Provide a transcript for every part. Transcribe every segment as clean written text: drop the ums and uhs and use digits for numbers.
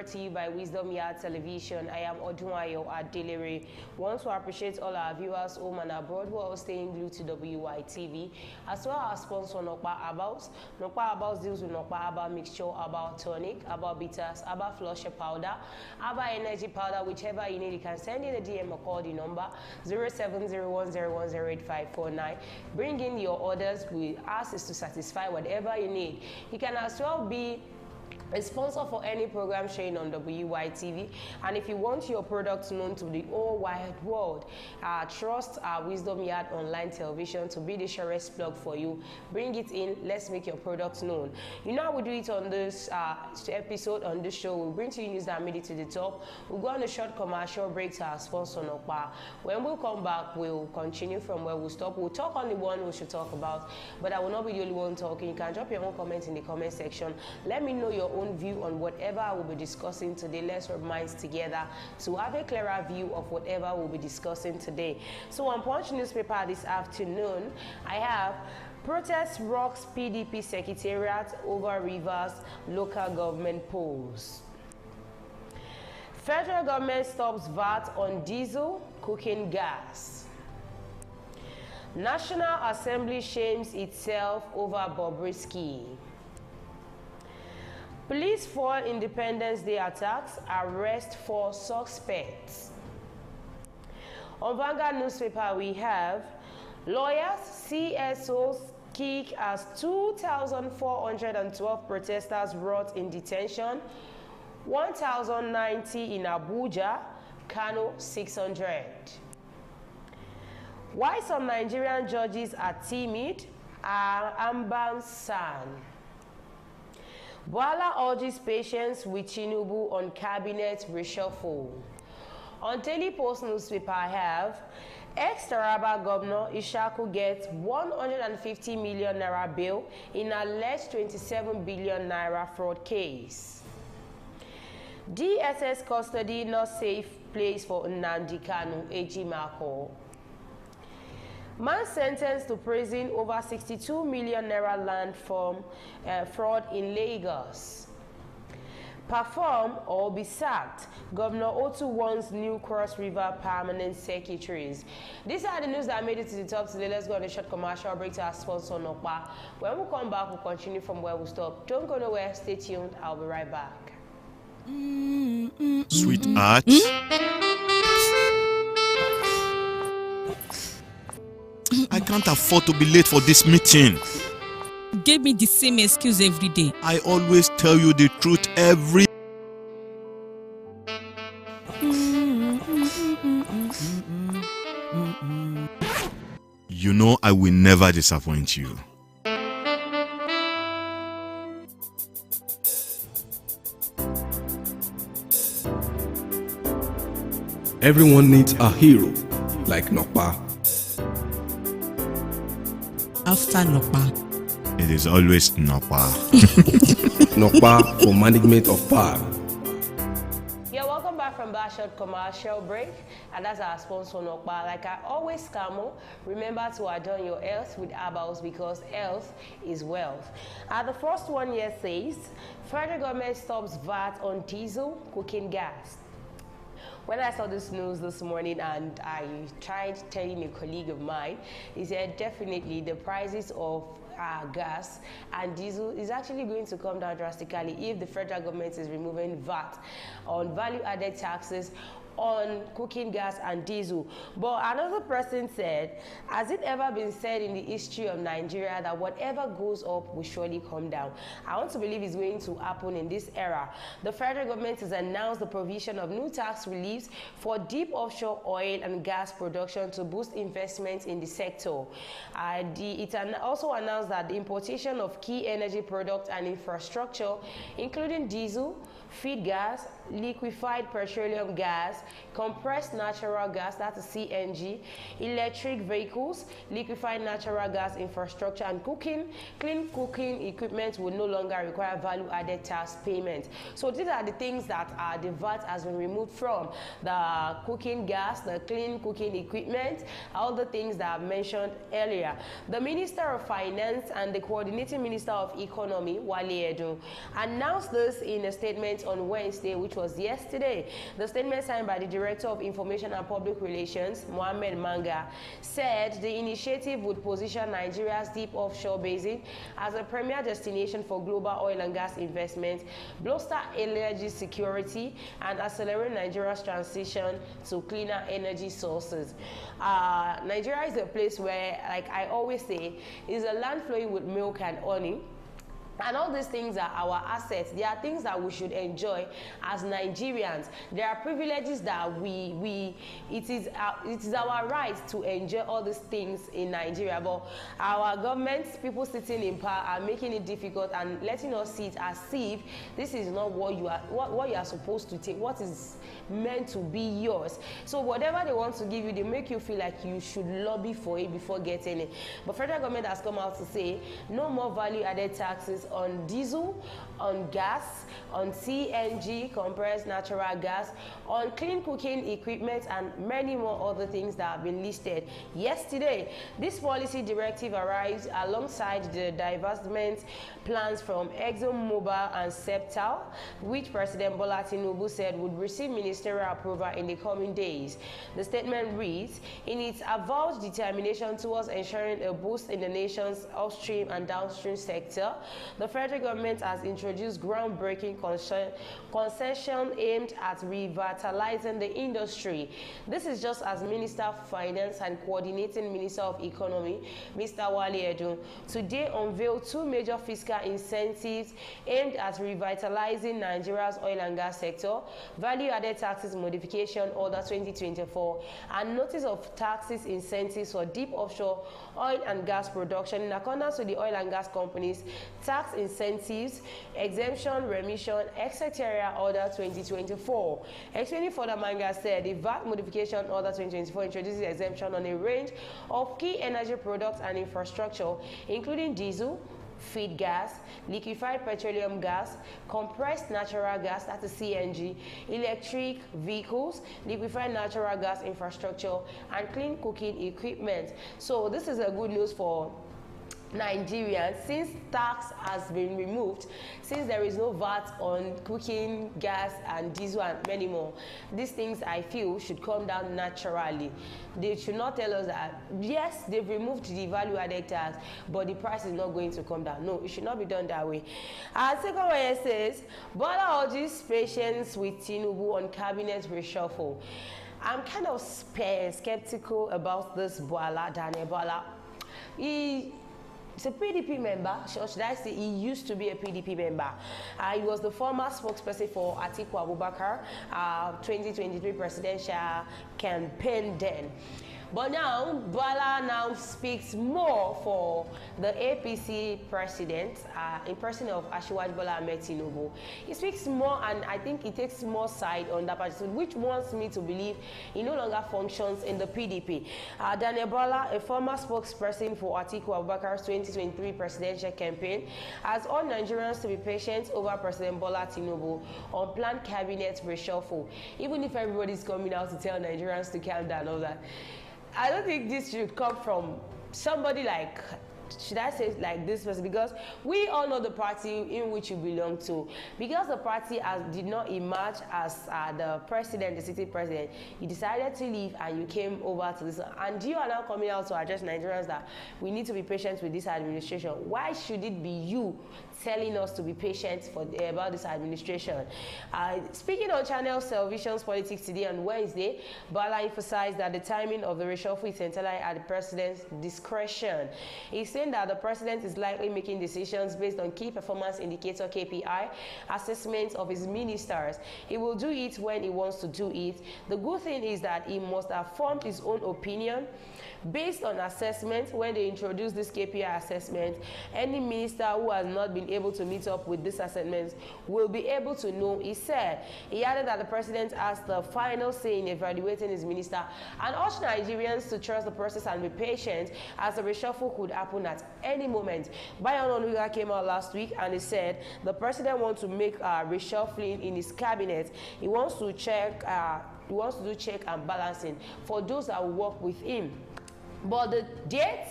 brought to you by Wisdom Yard Television. I am Odunwayo Adelere. Want to appreciate all our viewers home and abroad who are staying glued to WYTV, as well as sponsor Nokpa Abals. Nokpa Abals deals with Nokpa Aba mixture, Aba tonic, Aba bitters, Aba flusher powder, Aba energy powder, whichever you need. You can send in a DM or call the number 0701010859. Bring in your orders. We ask is to satisfy whatever you need. You can as well be a sponsor for any program showing on WYTV, and if you want your products known to the whole wide world, trust our Wisdom Yard Online Television to be the surest plug for you. Bring it in, let's make your products known. You know how we do it on this episode, on this show. We'll bring to you news that made it to the top. We'll go on a short commercial break to our sponsor Nokpa. When we'll come back, we'll continue from where we stop. We'll talk on the one we should talk about, but I will not be the only one talking. You can drop your own comments in the comment section. Let me know your own view on whatever I will be discussing today. Let's rub minds together to have a clearer view of whatever we'll be discussing today. So on Punch newspaper this afternoon, I have protest rocks PDP secretariat over Rivers local government polls. Federal government stops VAT on diesel, cooking gas. National Assembly shames itself over Bobrisky. Police for Independence Day attacks, arrest 4 suspects. On Vanguard newspaper, we have lawyers, CSOs kick as 2,412 protesters brought in detention, 1,090 in Abuja, Kano 600. Why some Nigerian judges are timid, Amban San. Boala urges patience with Tinubu on cabinet reshuffle. On Daily Post newspaper, I have ex-Taraba governor Ishaku gets 150 million naira bail in alleged 27 billion naira fraud case. DSS custody not safe place for Nnamdi Kanu, Ejimako. Man sentenced to prison over 62 million naira land from fraud in Lagos. Perform or be sacked. Governor Otu wants new Cross River permanent secretaries. These are the news that made it to the top today. Let's go on a short commercial break to our sponsor Nokpa. When we come back, we'll continue from where we stop. Don't go nowhere. Stay tuned. I'll be right back. Sweetheart. I can't afford to be late for this meeting. You gave me the same excuse every day. I always tell you the truth every... You know I will never disappoint you. Everyone needs a hero like Nokpa. After Nokpa, It is always Nokpa. Nokpa for management of power. Yeah, welcome back from that short commercial break, and that's our sponsor Nokpa. Like I always camo, remember to adorn your health with herbals because health is wealth. The first one here says, federal government stops VAT on diesel, cooking gas. When I saw this news this morning and I tried telling a colleague of mine, he said definitely the prices of gas and diesel is actually going to come down drastically if the federal government is removing VAT on value-added taxes on cooking gas and diesel. But another person said, has it ever been said in the history of Nigeria that whatever goes up will surely come down? I want to believe it's going to happen in this era. The federal government has announced the provision of new tax reliefs for deep offshore oil and gas production to boost investment in the sector. It also announced that the importation of key energy products and infrastructure, including diesel, feed gas, liquefied petroleum gas, compressed natural gas, that's CNG, electric vehicles, liquefied natural gas infrastructure, and cooking. Clean cooking equipment will no longer require value-added tax payment. So these are the things that the VAT has been removed from: the cooking gas, the clean cooking equipment, all the things that I've mentioned earlier. The Minister of Finance and the Coordinating Minister of Economy, Wale Edun, announced this in a statement on Wednesday, which was yesterday. The statement signed by the Director of Information and Public Relations, Mohammed Manga, said the initiative would position Nigeria's deep offshore basin as a premier destination for global oil and gas investment, bolster energy security, and accelerate Nigeria's transition to cleaner energy sources. Nigeria is a place where, like I always say, is a land flowing with milk and honey. And all these things are our assets. They are things that we should enjoy as Nigerians. There are privileges that it is our right to enjoy all these things in Nigeria. But our government, people sitting in power, are making it difficult and letting us see it as if this is not what you are supposed to take, what is meant to be yours. So whatever they want to give you, they make you feel like you should lobby for it before getting it. But federal government has come out to say no more value-added taxes on diesel, on gas, on CNG, compressed natural gas, on clean cooking equipment, and many more other things that have been listed yesterday. This policy directive arrives alongside the divestment plans from ExxonMobil and Septal, which President Bola Tinubu said would receive ministerial approval in the coming days. The statement reads, in its avowed determination towards ensuring a boost in the nation's upstream and downstream sector, the federal government has introduced groundbreaking concession aimed at revitalizing the industry. This is just as Minister of Finance and Coordinating Minister of Economy, Mr. Wale Edun, today unveiled two major fiscal incentives aimed at revitalizing Nigeria's oil and gas sector: Value-Added Taxes Modification Order 2024 and Notice of Taxes Incentives for Deep Offshore Oil and Gas Production in accordance with the Oil and Gas Companies Tax Incentives, Exemption, Remission, etc. Order 2024. Explaining further, Manga said the VAT Modification Order 2024 introduces exemption on a range of key energy products and infrastructure, including diesel, feed gas, liquefied petroleum gas, compressed natural gas, that's the CNG, electric vehicles, liquefied natural gas infrastructure, and clean cooking equipment. So this is a good news for Nigerians, since tax has been removed, since there is no VAT on cooking gas and diesel and many more. These things, I feel, should come down naturally. They should not tell us that yes, they've removed the value-added tax, but the price is not going to come down. No, it should not be done that way. Second one says, Bola urges patience with Tinubu on cabinet reshuffle. I'm kind of skeptical about this Daniel Bola. He's a PDP member, or should I say he used to be a PDP member. He was the former spokesperson for Atiku Abubakar, 2023 presidential campaign then. But now, Bola now speaks more for the APC president, in person of Asiwaju Bola Ahmed Tinubu. He speaks more, and I think he takes more side on that part, which wants me to believe he no longer functions in the PDP. Daniel Bola, a former spokesperson for Atiku Abubakar's 2023 presidential campaign, has urged Nigerians to be patient over President Bola Tinubu on planned cabinet reshuffle, even if everybody's coming out to tell Nigerians to calm down and all that. I don't think this should come from somebody like, should I say like this person, because we all know the party in which you belong to. Because the party did not emerge as the president, the city president, you decided to leave and you came over to this, and you are now coming out to address Nigerians that we need to be patient with this administration. Why should it be you telling us to be patient about this administration? Speaking on Channel Television's Politics Today on Wednesday, Bola emphasized that the timing of the reshuffle is entirely at the president's discretion. He said saying that the president is likely making decisions based on key performance indicator KPI assessments of his ministers. He will do it when he wants to do it. The good thing is that he must have formed his own opinion based on assessment. When they introduce this KPI assessment, any minister who has not been able to meet up with this assessment will be able to know, he said. He added that the president has the final say in evaluating his minister and urged Nigerians to trust the process and be patient, as the reshuffle could happen at any moment. Bayo Onanuga came out last week and he said the president wants to make reshuffling in his cabinet. He wants to check he wants to do check and balancing for those that will work with him. But the date,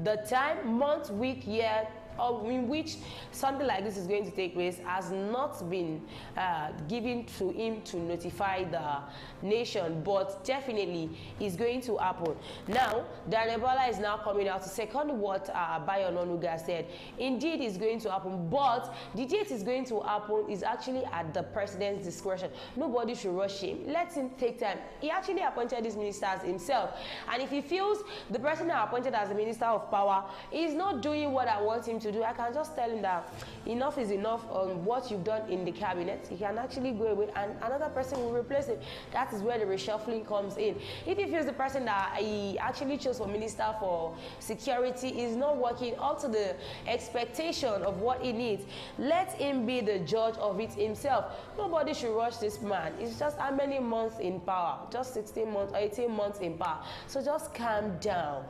the time, month, week, year in which something like this is going to take place has not been given to him to notify the nation, but definitely is going to happen. Now, Daniel Bola is now coming out to second what Bayo Onanuga said. Indeed, it's going to happen, but the date is going to happen is actually at the president's discretion. Nobody should rush him. Let him take time. He actually appointed these ministers himself, and if he feels the person appointed as the minister of power is not doing what I want him to do, I can just tell him that enough is enough on what you've done in the cabinet. He can actually go away and another person will replace him. That is where the reshuffling comes in. If he feels the person that he actually chose for minister for security is not working up to the expectation of what he needs, let him be the judge of it himself. Nobody should rush this man. It's just how many months in power? Just 16 months or 18 months in power. So just calm down.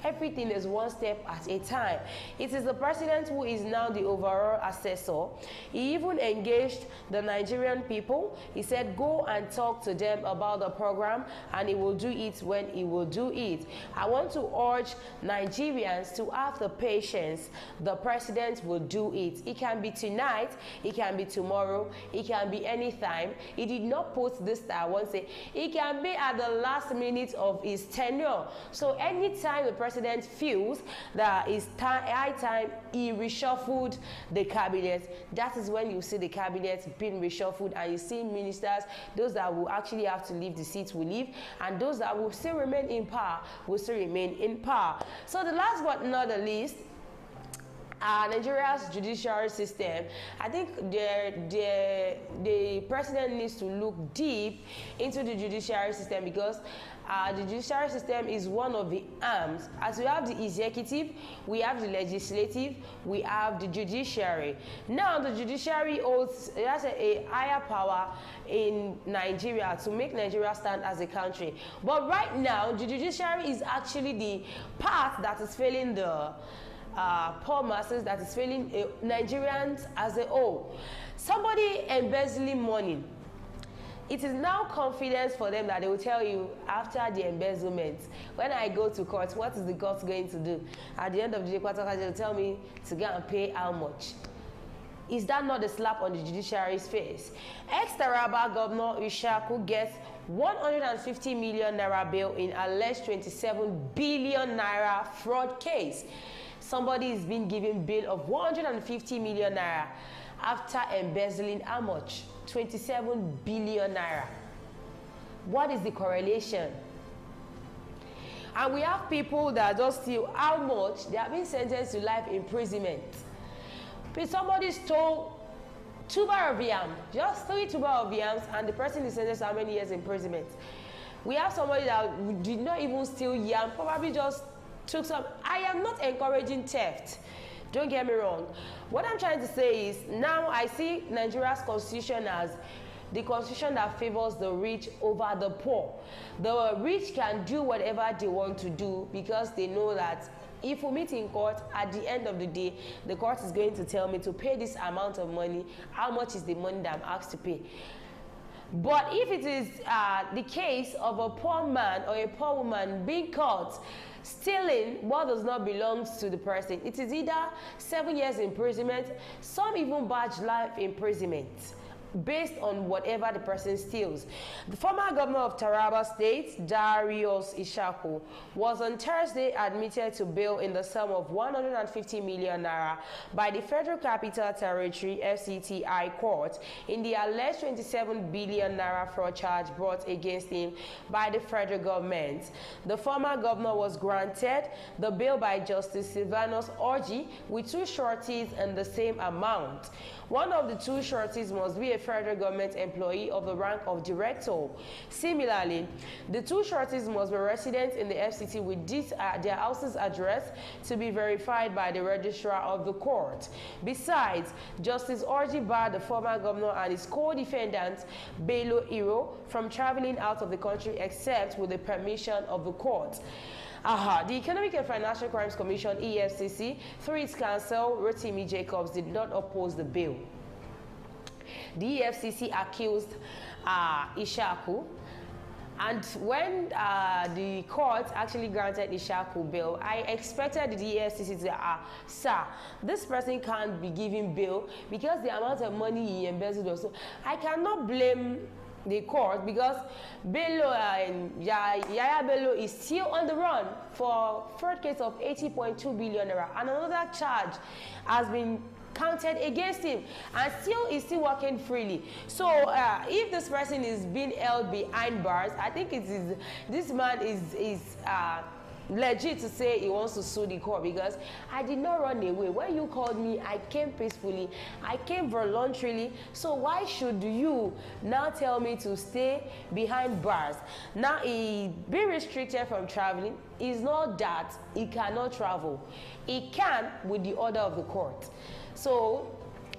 Everything is one step at a time. It is the president who is now the overall assessor. He even engaged the Nigerian people. He said, go and talk to them about the program, and he will do it when he will do it. I want to urge Nigerians to have the patience. The president will do it. It can be tonight, it can be tomorrow, it can be anytime. He did not put this that I want to say. It can be at the last minute of his tenure. So anytime the president feels that it's high time he reshuffled the cabinet, that is when you see the cabinet being reshuffled, and you see ministers, those that will actually have to leave the seats will leave, and those that will still remain in power will still remain in power. So the last but not the least, Nigeria's judiciary system. I think the president needs to look deep into the judiciary system, because the judiciary system is one of the arms. As we have the executive, we have the legislative, we have the judiciary. Now the judiciary holds a higher power in Nigeria to make Nigeria stand as a country. But right now, the judiciary is actually the part that is failing the poor masses, that is failing Nigerians as a whole. Somebody embezzling money, it is now confidence for them that they will tell you after the embezzlement, when I go to court, what is the court going to do? At the end of the day, they'll tell me to go and pay how much. Is that not a slap on the judiciary's face? Ex-Taraba Governor Ishaku gets 150 million naira bail in alleged 27 billion naira fraud case. Somebody is being given bail of 150 million naira after embezzling how much? 27 billion naira. What is the correlation? And we have people that just steal how much? They have been sentenced to life imprisonment. Somebody stole 2 bar of yam, just 3 tuber of yams, and the person is sentenced to how many years imprisonment? We have somebody that did not even steal yam, probably just took some. I am not encouraging theft. Don't get me wrong. What I'm trying to say is, now I see Nigeria's constitution as the constitution that favors the rich over the poor. The rich can do whatever they want to do because they know that if we meet in court, at the end of the day, the court is going to tell me to pay this amount of money. How much is the money that I'm asked to pay? But if it is the case of a poor man or a poor woman being caught stealing what does not belong to the person, it is either 7 years imprisonment, some even badge life imprisonment. based on whatever the person steals. The former governor of Taraba State, Darius Ishaku, was on Thursday admitted to bail in the sum of 150 million naira by the Federal Capital Territory FCTI court in the alleged 27 billion naira fraud charge brought against him by the federal government. The former governor was granted the bail by Justice Silvanus Orji with 2 sureties in the same amount. One of the 2 sureties must be a federal government employee of the rank of director. Similarly, the 2 sureties must be residents in the FCT with their house's address to be verified by the registrar of the court. Besides, Justice Orji barred the former governor and his co-defendant, Bello Iro, from traveling out of the country except with the permission of the court. The Economic and Financial Crimes Commission, EFCC, through its counsel, Rotimi Jacobs, did not oppose the bill. The EFCC accused Ishaku, and when the court actually granted Ishaku bail, I expected the EFCC to say, sir, this person can't be given bail because the amount of money he embezzled also. I cannot blame the court because Bello and Yaya Bello is still on the run for third case of 80.2 billion naira, and another charge has been counted against him, and still is still working freely. So if this person is being held behind bars, I think this man is legit to say he wants to sue the court, because I did not run away. When you called me, I came peacefully, I came voluntarily. So why should you now tell me to stay behind bars? Now he be restricted from traveling. It's not that he cannot travel. He can with the order of the court. So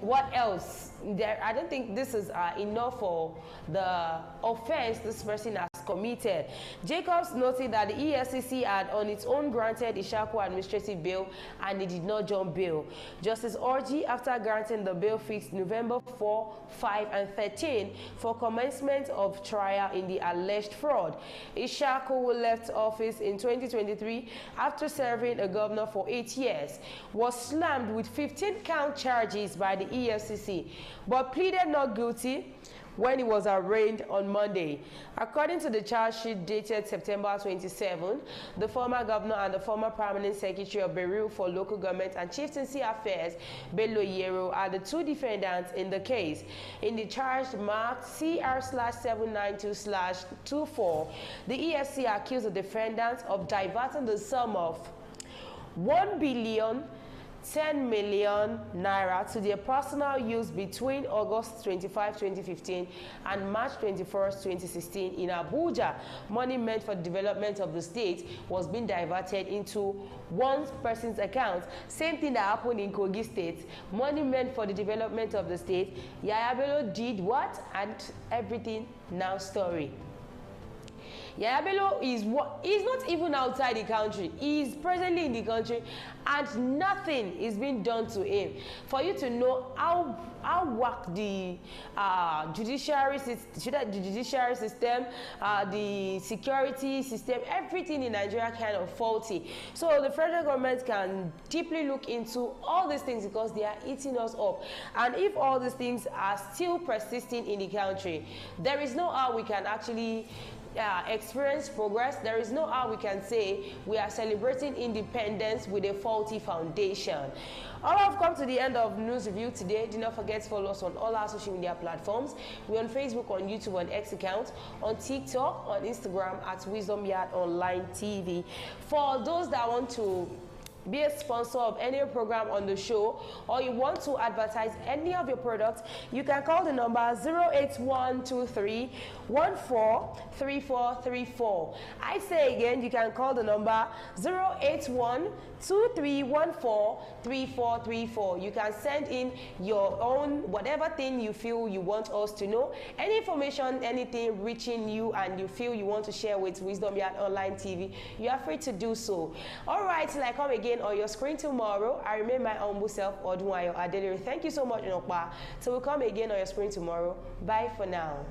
what else? I don't think this is enough for the offense this person has committed. Jacobs noted that the EFCC had on its own granted Ishaku administrative bail and he did not jump bail. Justice Orji, after granting the bail, fixed November 4, 5, and 13 for commencement of trial in the alleged fraud. Ishaku, who left office in 2023 after serving a governor for 8 years, was slammed with 15-count charges by the EFCC, but pleaded not guilty when he was arraigned on Monday. According to the charge sheet dated September 27, the former governor and the former permanent secretary of Bureau for Local Government and Chieftaincy Affairs, Bello Yero, are the 2 defendants in the case. In the charge marked CR/792/24, the EFCC accused the defendants of diverting the sum of 1,010 million naira to their personal use between August 25, 2015 and March 21, 2016 in Abuja. Money meant for the development of the state was being diverted into one person's account. Same thing that happened in Kogi State. Money meant for the development of the state. Yaya Bello did what? And everything now story. Yaya Bello is not even outside the country. He is presently in the country and nothing is being done to him. For you to know how work the judiciary system, the security system, everything in Nigeria kind of faulty. So the federal government can deeply look into all these things because they are eating us up. And if all these things are still persisting in the country, there is no how we can actually experience progress. There is no how we can say we are celebrating independence with a faulty foundation. All right, I've come to the end of News Review today. Do not forget to follow us on all our social media platforms. We're on Facebook, on YouTube, on X account, on TikTok, on Instagram at Wisdom Yard Online TV. For those that want to be a sponsor of any program on the show, or you want to advertise any of your products, you can call the number 08123143434. I say again, you can call the number 08123143434. You can send in your own whatever thing you feel you want us to know, any information, anything reaching you and you feel you want to share with Wisdom Yard Online TV. You are free to do so. All right, till I come again on your screen tomorrow, I remain my humble self, Odunwayo Adelere. Thank you so much, Nokpa. Till we come again on your screen tomorrow. Bye for now.